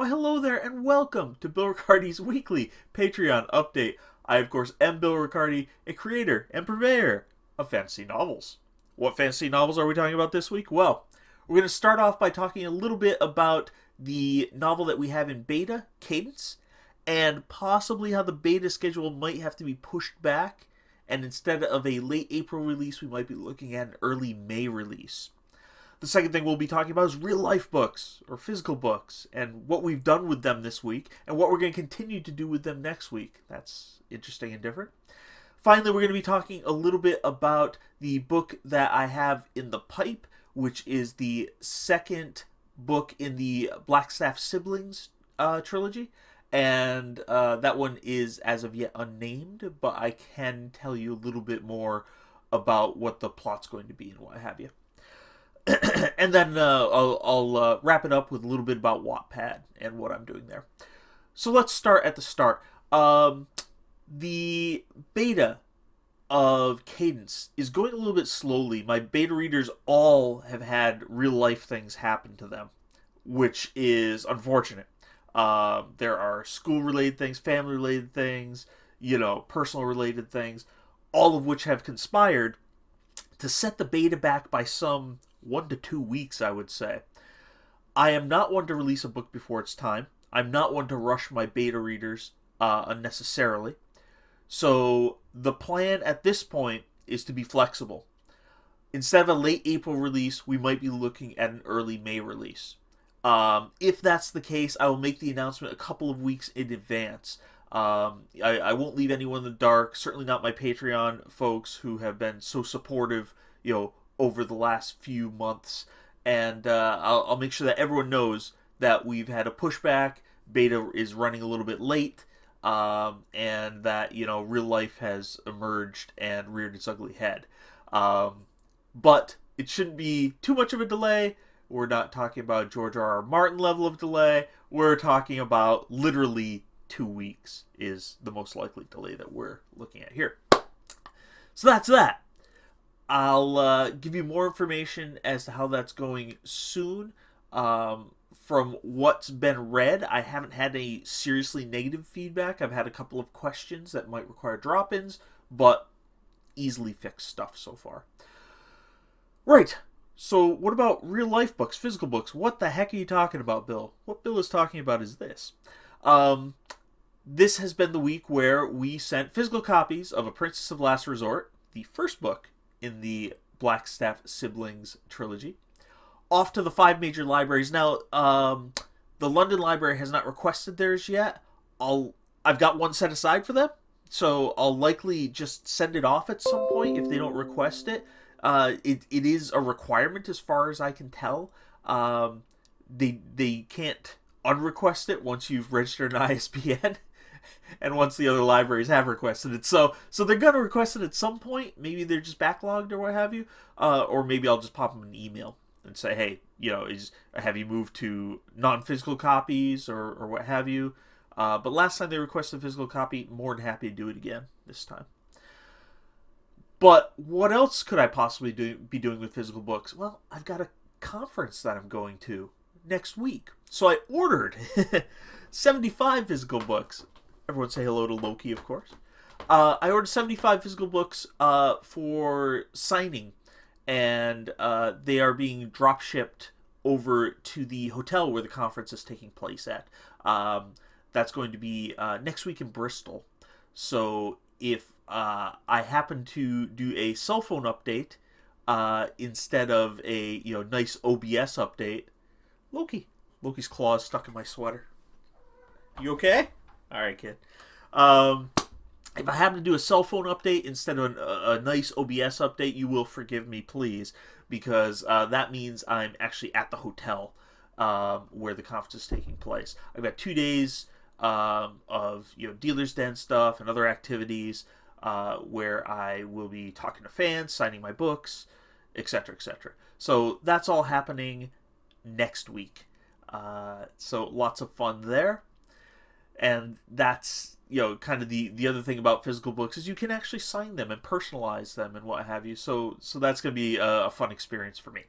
Why, hello there, and welcome to Bill Ricardi's weekly Patreon update. I, of course, am Bill Ricardi, a creator and purveyor of fantasy novels. What fantasy novels are we talking about this week? Well, we're going to start off by talking a little bit about the novel that we have in beta, Cadence, and possibly how the beta schedule might have to be pushed back, and instead of a late April release, we might be looking at an early May release. The second thing we'll be talking about is real life books, or physical books, and what we've done with them this week, and what we're going to continue to do with them next week. That's interesting and different. Finally, we're going to be talking a little bit about the book that I have in the pipe, which is the second book in the Blackstaff Siblings trilogy. And that one is as of yet unnamed, but I can tell you a little bit more about what the plot's going to be and what have you. And then I'll wrap it up with a little bit about Wattpad and what I'm doing there. So let's start at the start. The beta of Cadence is going a little bit slowly. My beta readers all have had real life things happen to them, which is unfortunate. There are school related things, family related things, personal related things, all of which have conspired to set the beta back by some 1 to 2 weeks, I would say. I am not one to release a book before its time. I'm not one to rush my beta readers unnecessarily. So the plan at this point is to be flexible. Instead of a late April release, we might be looking at an early May release. If that's the case, I will make the announcement a couple of weeks in advance. I won't leave anyone in the dark, certainly not my Patreon folks who have been so supportive, over the last few months. And I'll make sure that everyone knows that we've had a pushback, beta is running a little bit late, and that, real life has emerged and reared its ugly head. But it shouldn't be too much of a delay. We're not talking about George R.R. Martin level of delay. We're talking about literally 2 weeks is the most likely delay that we're looking at here. So that's that. I'll give you more information as to how that's going soon. From what's been read, I haven't had any seriously negative feedback. I've had a couple of questions that might require drop-ins, but easily fixed stuff so far. Right. So what about real life books, physical books? What the heck are you talking about, Bill? What Bill is talking about is this. This has been the week where we sent physical copies of A Princess of Last Resort, the first book in the Blackstaff Siblings trilogy, off to the 5 major libraries. Now, the London Library has not requested theirs yet. I've got one set aside for them, so I'll likely just send it off at some point if they don't request it. It is a requirement as far as I can tell. They can't unrequest it once you've registered an ISBN. And once the other libraries have requested it. So they're going to request it at some point. Maybe they're just backlogged or what have you. Or maybe I'll just pop them an email and say, hey, have you moved to non-physical copies or what have you. But last time they requested a physical copy, more than happy to do it again this time. But what else could I possibly be doing with physical books? Well, I've got a conference that I'm going to next week. So I ordered 75 physical books. Everyone say hello to Loki, of course. I ordered 75 physical books for signing, and they are being drop-shipped over to the hotel where the conference is taking place at. That's going to be next week in Bristol. So if I happen to do a cell phone update instead of a nice OBS update, Loki's claw is stuck in my sweater. You okay? All right, kid. If I happen to do a cell phone update instead of a nice OBS update, you will forgive me, please, because that means I'm actually at the hotel where the conference is taking place. I've got 2 days of dealer's den stuff and other activities where I will be talking to fans, signing my books, etc., etc. So that's all happening next week. So lots of fun there. And that's, kind of the other thing about physical books is you can actually sign them and personalize them and what have you. So that's going to be a fun experience for me.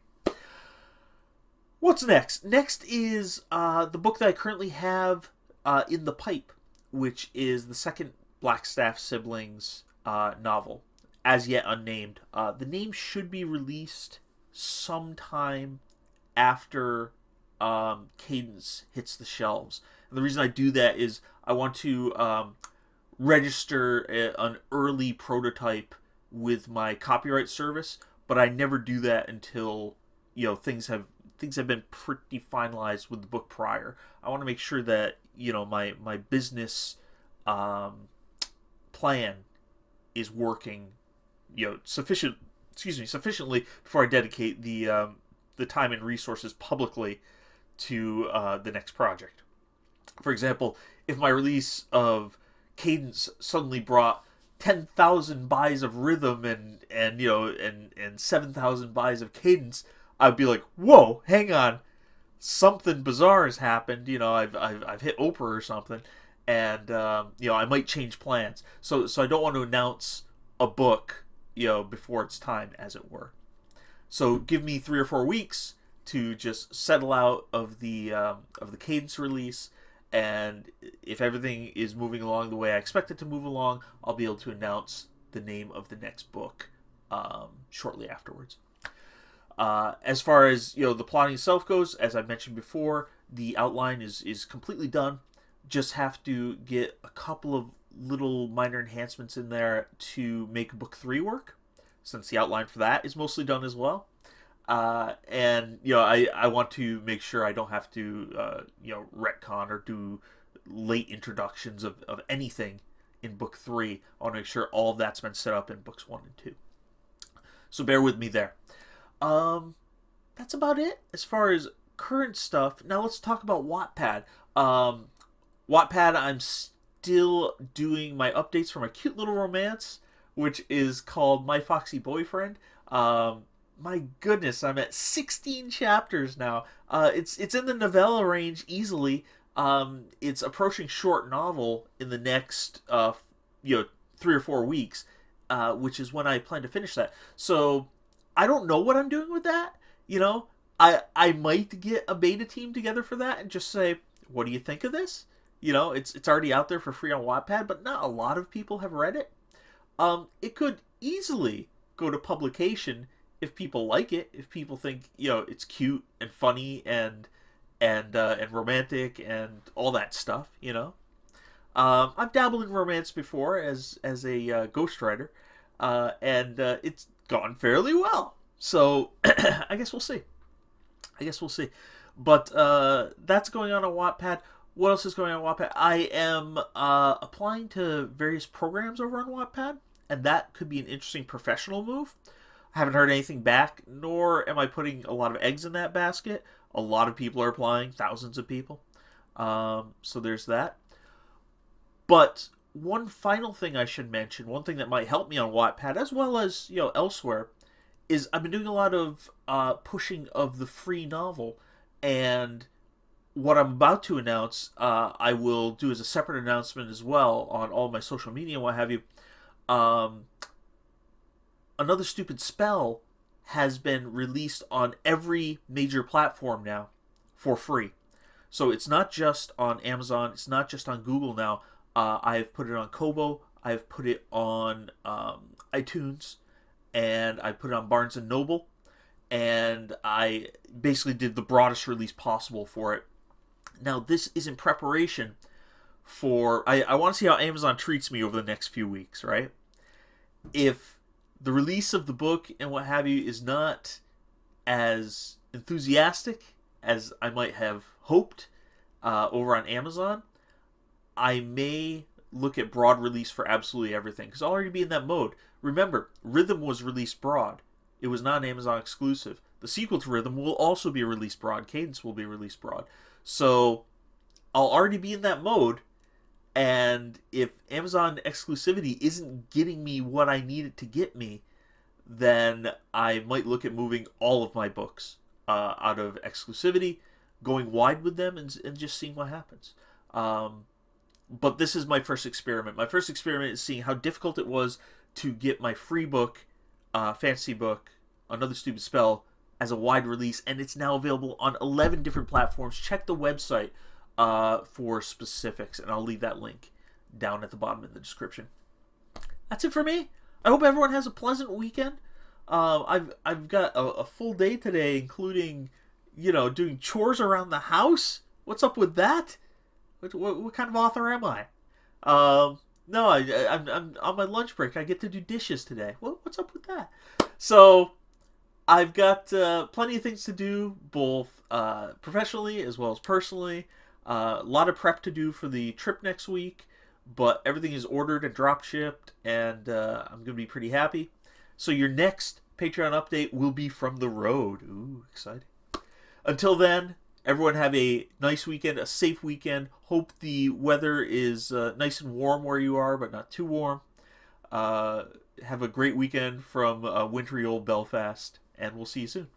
What's next? Next is the book that I currently have in the pipe, which is the second Blackstaff Siblings novel, as yet unnamed. The name should be released sometime after Cadence hits the shelves. And the reason I do that is I want to register an early prototype with my copyright service, but I never do that until things have been pretty finalized with the book prior. I want to make sure that my business plan is working sufficiently before I dedicate the time and resources publicly to the next project. For example, if my release of Cadence suddenly brought 10,000 buys of Rhythm and 7,000 buys of Cadence, I'd be like, whoa, hang on, something bizarre has happened. I've hit Oprah or something, and I might change plans. So I don't want to announce a book before it's time, as it were. So give me 3 or 4 weeks to just settle out of the Cadence release, and if everything is moving along the way I expect it to move along, I'll be able to announce the name of the next book shortly afterwards. As far as the plotting itself goes, as I mentioned before, the outline is completely done. Just have to get a couple of little minor enhancements in there to make book 3 work, since the outline for that is mostly done as well. And I want to make sure I don't have to retcon or do late introductions of anything in book 3. I want to make sure all of that's been set up in books 1 and 2. So bear with me there. That's about it as far as current stuff. Now let's talk about Wattpad. Wattpad, I'm still doing my updates for my cute little romance, which is called My Foxy Boyfriend. My goodness, I'm at 16 chapters now. It's in the novella range easily. It's approaching short novel in the next 3 or 4 weeks, which is when I plan to finish that. So I don't know what I'm doing with that. I might get a beta team together for that and just say, what do you think of this? It's already out there for free on Wattpad, but not a lot of people have read it. It could easily go to publication if people like it, if people think it's cute and funny and romantic and all that stuff. I've dabbled in romance before as a ghostwriter, and it's gone fairly well. So I guess we'll see. But that's going on Wattpad. What else is going on Wattpad? I am applying to various programs over on Wattpad, and that could be an interesting professional move. I haven't heard anything back, nor am I putting a lot of eggs in that basket. A lot of people are applying, thousands of people. So there's that. But one final thing I should mention, one thing that might help me on Wattpad as well as elsewhere, is I've been doing a lot of pushing of the free novel, and what I'm about to announce, I will do as a separate announcement as well on all my social media and what have you. Another Stupid Spell has been released on every major platform now for free. So it's not just on Amazon, it's not just on Google now. I've put it on Kobo, I've put it on iTunes, and I put it on Barnes & Noble, and I basically did the broadest release possible for it. Now, this is in preparation for... I want to see how Amazon treats me over the next few weeks, right? If the release of the book and what have you is not as enthusiastic as I might have hoped over on Amazon, I may look at broad release for absolutely everything, because I'll already be in that mode. Remember, Rhythm was released broad. It was not an Amazon exclusive. The sequel to Rhythm will also be released broad. Cadence will be released broad. So I'll already be in that mode, and if Amazon exclusivity isn't getting me what I need it to get me, then I might look at moving all of my books out of exclusivity, going wide with them, and just seeing what happens. But this is my first experiment. My first experiment is seeing how difficult it was to get my free book, fantasy book, Another Stupid Spell, as a wide release, and it's now available on 11 different platforms. Check the website for specifics, and I'll leave that link down at the bottom in the description. That's it for me. I hope everyone has a pleasant weekend. I've got a full day today, including, doing chores around the house. What's up with that? What kind of author am I? No, I'm on my lunch break. I get to do dishes today. What's up with that? So I've got plenty of things to do, both professionally as well as personally. A lot of prep to do for the trip next week, but everything is ordered and drop shipped, and I'm going to be pretty happy. So your next Patreon update will be from the road. Ooh, exciting. Until then, everyone have a nice weekend, a safe weekend. Hope the weather is nice and warm where you are, but not too warm. Have a great weekend from wintry old Belfast, and we'll see you soon.